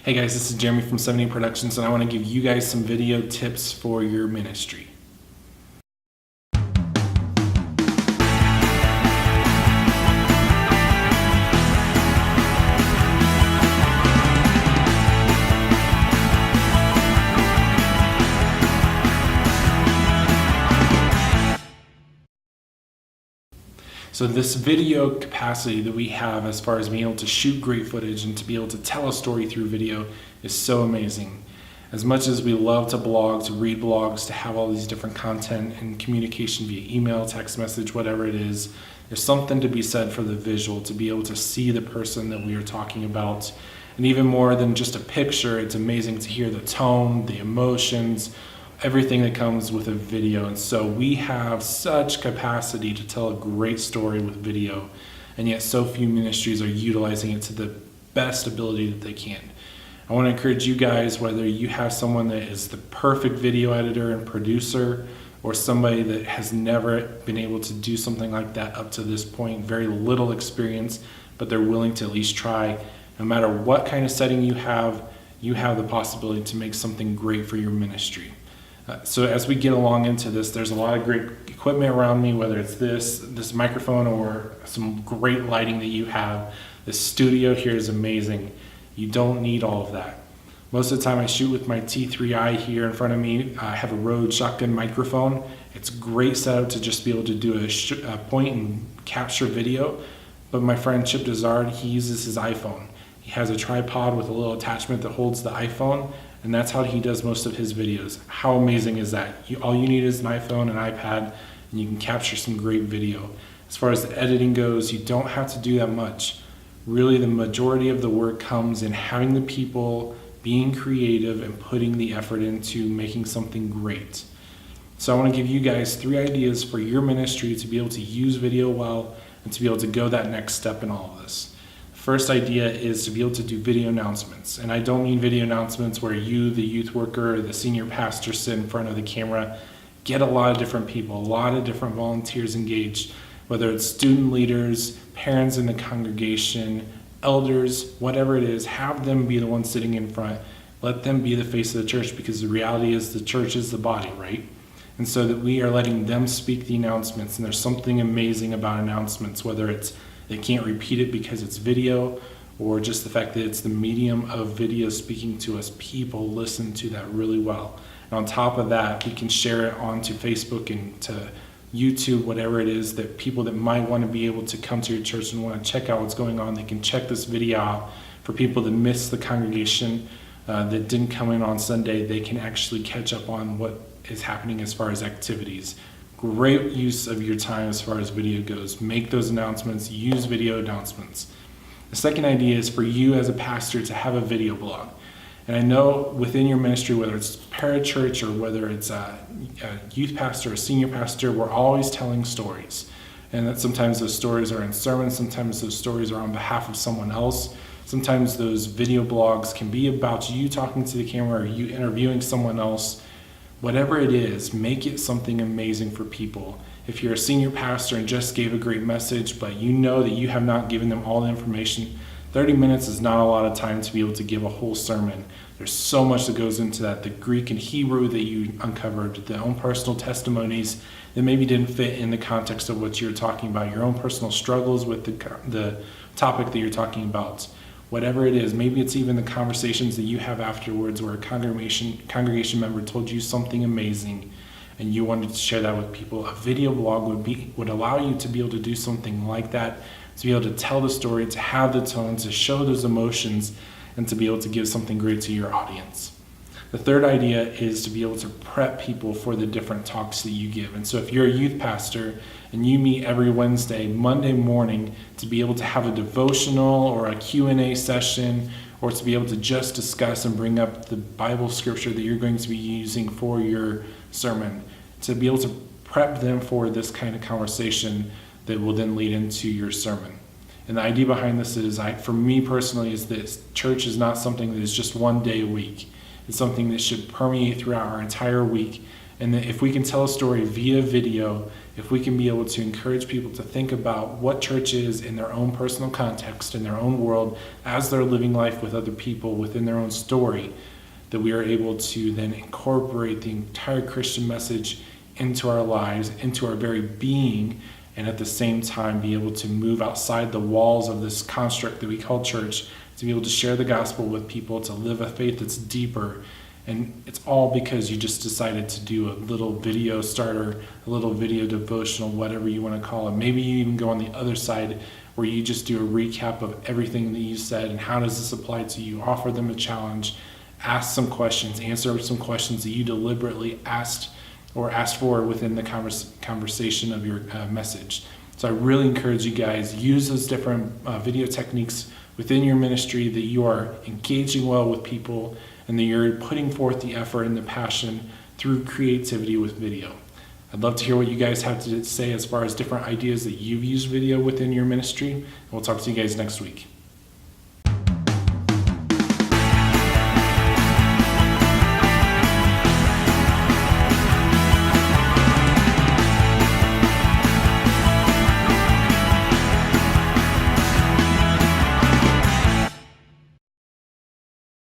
Hey guys, this is Jeremy from 70 Productions, and I want to give you guys some video tips for your ministry. So this video capacity that we have as far as being able to shoot great footage and to be able to tell a story through video is so amazing. As much as we love to blog, to read blogs, to have all these different content and communication via email, text message, whatever it is, there's something to be said for the visual, to be able to see the person that we are talking about. And even more than just a picture, it's amazing to hear the tone, the emotions, everything that comes with a video. And so we have such capacity to tell a great story with video, and yet so few ministries are utilizing it to the best ability that they can. I want to encourage you guys, whether you have someone that is the perfect video editor and producer, or somebody that has never been able to do something like that up to this point, very little experience, but they're willing to at least try. No matter what kind of setting you have the possibility to make something great for your ministry. So as we get along into this, there's a lot of great equipment around me, whether it's this microphone or some great lighting that you have. The studio here is amazing. You don't need all of that. Most of the time I shoot with my T3i here in front of me. I have a Rode shotgun microphone. It's a great setup to just be able to do a point and capture video. But my friend Chip Dizard, he uses his iPhone. He has a tripod with a little attachment that holds the iPhone, and that's how he does most of his videos. How amazing is that? All you need is an iPhone, an iPad, and you can capture some great video. As far as the editing goes, you don't have to do that much. Really, the majority of the work comes in having the people being creative and putting the effort into making something great. So I want to give you guys 3 ideas for your ministry to be able to use video well and to be able to go that next step in all of this. First idea is to be able to do video announcements. And I don't mean video announcements where you, the youth worker, or the senior pastor sit in front of the camera. Get a lot of different people, a lot of different volunteers engaged, whether it's student leaders, parents in the congregation, elders, whatever it is, have them be the ones sitting in front. Let them be the face of the church, because the reality is the church is the body, right? And so that we are letting them speak the announcements. And there's something amazing about announcements, whether it's they can't repeat it because it's video, or just the fact that it's the medium of video speaking to us. People listen to that really well. And on top of that, we can share it onto Facebook and to YouTube, whatever it is, that people that might want to be able to come to your church and want to check out what's going on, they can check this video out. For people that miss the congregation, that didn't come in on Sunday, they can actually catch up on what is happening as far as activities. Great use of your time as far as video goes. Make those announcements, use video announcements. The second idea is for you as a pastor to have a video blog. And I know within your ministry, whether it's parachurch or whether it's a youth pastor or senior pastor, we're always telling stories. And that sometimes those stories are in sermons, sometimes those stories are on behalf of someone else. Sometimes those video blogs can be about you talking to the camera or you interviewing someone else. Whatever it is, make it something amazing for people. If you're a senior pastor and just gave a great message, but you know that you have not given them all the information, 30 minutes is not a lot of time to be able to give a whole sermon. There's so much that goes into that. The Greek and Hebrew that you uncovered, the own personal testimonies that maybe didn't fit in the context of what you're talking about, your own personal struggles with the topic that you're talking about. Whatever it is, maybe it's even the conversations that you have afterwards where a congregation member told you something amazing and you wanted to share that with people. A video blog would allow you to be able to do something like that, to be able to tell the story, to have the tone, to show those emotions, and to be able to give something great to your audience. The third idea is to be able to prep people for the different talks that you give. And so if you're a youth pastor and you meet every Wednesday, Monday morning, to be able to have a devotional or a Q&A session, or to be able to just discuss and bring up the Bible scripture that you're going to be using for your sermon, to be able to prep them for this kind of conversation that will then lead into your sermon. And the idea behind this is, for me personally, is this: church is not something that is just one day a week. It's something that should permeate throughout our entire week. And that if we can tell a story via video, if we can be able to encourage people to think about what church is in their own personal context, in their own world, as they're living life with other people within their own story, that we are able to then incorporate the entire Christian message into our lives, into our very being, and at the same time be able to move outside the walls of this construct that we call church, to be able to share the gospel with people, to live a faith that's deeper. And it's all because you just decided to do a little video starter, a little video devotional, whatever you want to call it. Maybe you even go on the other side where you just do a recap of everything that you said and how does this apply to you. Offer them a challenge, ask some questions, answer some questions that you deliberately asked for within the conversation of your message. So I really encourage you guys, use those different video techniques within your ministry, that you are engaging well with people and that you're putting forth the effort and the passion through creativity with video. I'd love to hear what you guys have to say as far as different ideas that you've used video within your ministry. And we'll talk to you guys next week.